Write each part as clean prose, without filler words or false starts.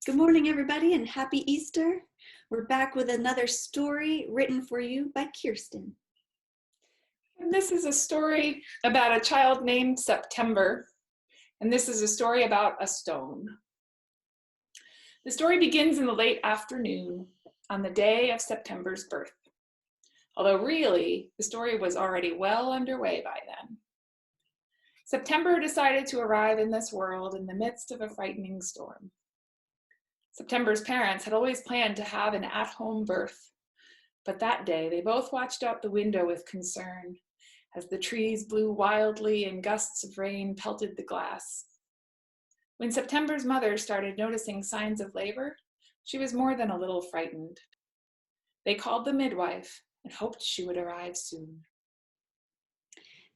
Good morning, everybody, and happy Easter. We're back with another story written for you by Kirsten. And this is a story about a child named September, and this is a story about a stone. The story begins in the late afternoon on the day of September's birth, although really, the story was already well underway by then. September decided to arrive in this world in the midst of a frightening storm. September's parents had always planned to have an at-home birth, but that day they both watched out the window with concern as the trees blew wildly and gusts of rain pelted the glass. When September's mother started noticing signs of labor, she was more than a little frightened. They called the midwife and hoped she would arrive soon.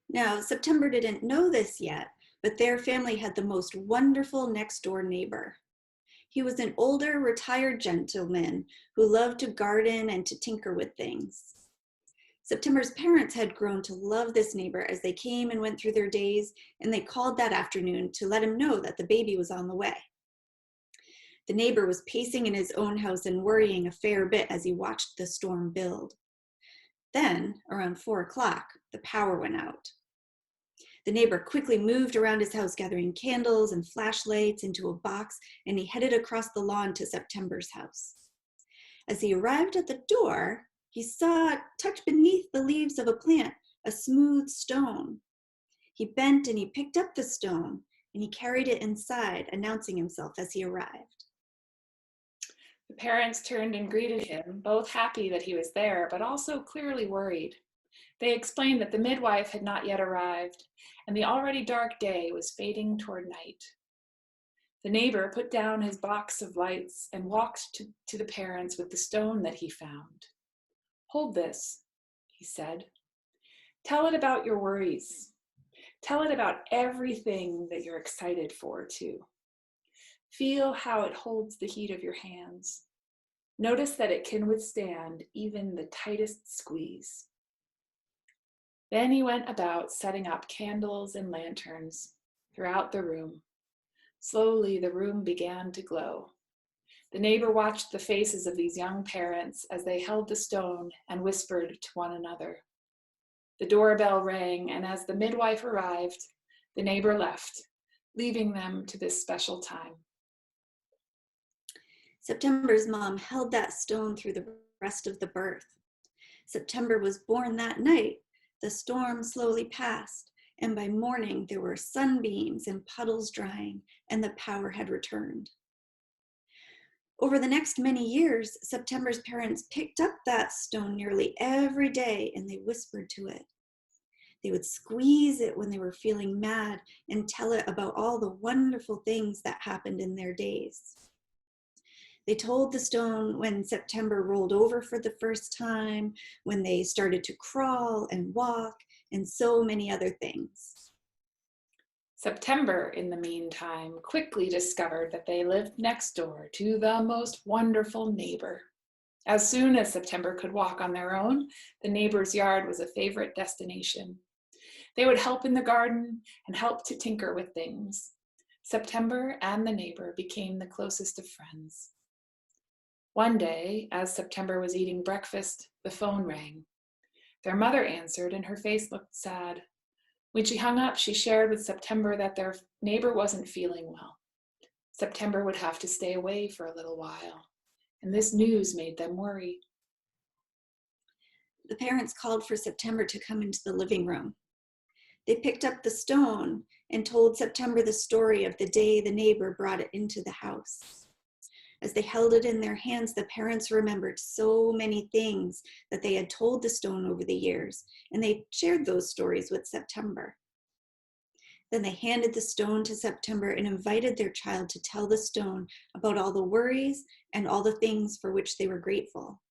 Now, September didn't know this yet, but their family had the most wonderful next-door neighbor. He was an older, retired gentleman who loved to garden and to tinker with things. September's parents had grown to love this neighbor as they came and went through their days, and they called that afternoon to let him know that the baby was on the way. The neighbor was pacing in his own house and worrying a fair bit as he watched the storm build. Then, around 4 o'clock, the power went out. The neighbor quickly moved around his house, gathering candles and flashlights into a box, and he headed across the lawn to September's house. As he arrived at the door, he saw, tucked beneath the leaves of a plant, a smooth stone. He bent and he picked up the stone, and he carried it inside, announcing himself as he arrived. The parents turned and greeted him, both happy that he was there, but also clearly worried. They explained that the midwife had not yet arrived, and the already dark day was fading toward night. The neighbor put down his box of lights and walked to the parents with the stone that he found. "Hold this," he said. "Tell it about your worries. Tell it about everything that you're excited for, too. Feel how it holds the heat of your hands. Notice that it can withstand even the tightest squeeze." Then he went about setting up candles and lanterns throughout the room. Slowly, the room began to glow. The neighbor watched the faces of these young parents as they held the stone and whispered to one another. The doorbell rang, and as the midwife arrived, the neighbor left, leaving them to this special time. September's mom held that stone through the rest of the birth. September was born that night. The storm slowly passed, and by morning there were sunbeams and puddles drying, and the power had returned. Over the next many years, September's parents picked up that stone nearly every day, and they whispered to it. They would squeeze it when they were feeling mad and tell it about all the wonderful things that happened in their days. They told the stone when September rolled over for the first time, when they started to crawl and walk, and so many other things. September, in the meantime, quickly discovered that they lived next door to the most wonderful neighbor. As soon as September could walk on their own, the neighbor's yard was a favorite destination. They would help in the garden and help to tinker with things. September and the neighbor became the closest of friends. One day, as September was eating breakfast, the phone rang. Their mother answered, and her face looked sad. When she hung up, she shared with September that their neighbor wasn't feeling well. September would have to stay away for a little while, and this news made them worry. The parents called for September to come into the living room. They picked up the stone and told September the story of the day the neighbor brought it into the house. As they held it in their hands, the parents remembered so many things that they had told the stone over the years, and they shared those stories with September. Then they handed the stone to September and invited their child to tell the stone about all the worries and all the things for which they were grateful.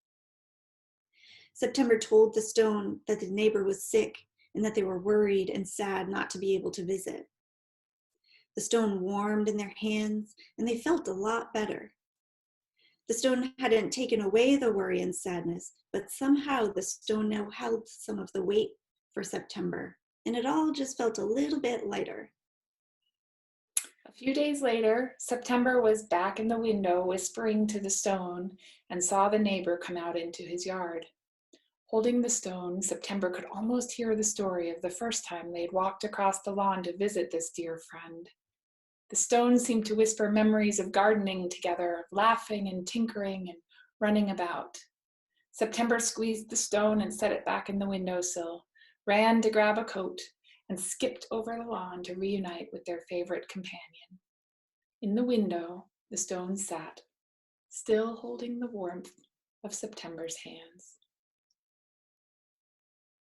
September told the stone that the neighbor was sick and that they were worried and sad not to be able to visit. The stone warmed in their hands, and they felt a lot better. The stone hadn't taken away the worry and sadness, but somehow the stone now held some of the weight for September, and it all just felt a little bit lighter. A few days later, September was back in the window whispering to the stone and saw the neighbor come out into his yard. Holding the stone, September could almost hear the story of the first time they'd walked across the lawn to visit this dear friend. The stone seemed to whisper memories of gardening together, laughing and tinkering and running about. September squeezed the stone and set it back in the windowsill, ran to grab a coat, and skipped over the lawn to reunite with their favorite companion. In the window, the stone sat, still holding the warmth of September's hands.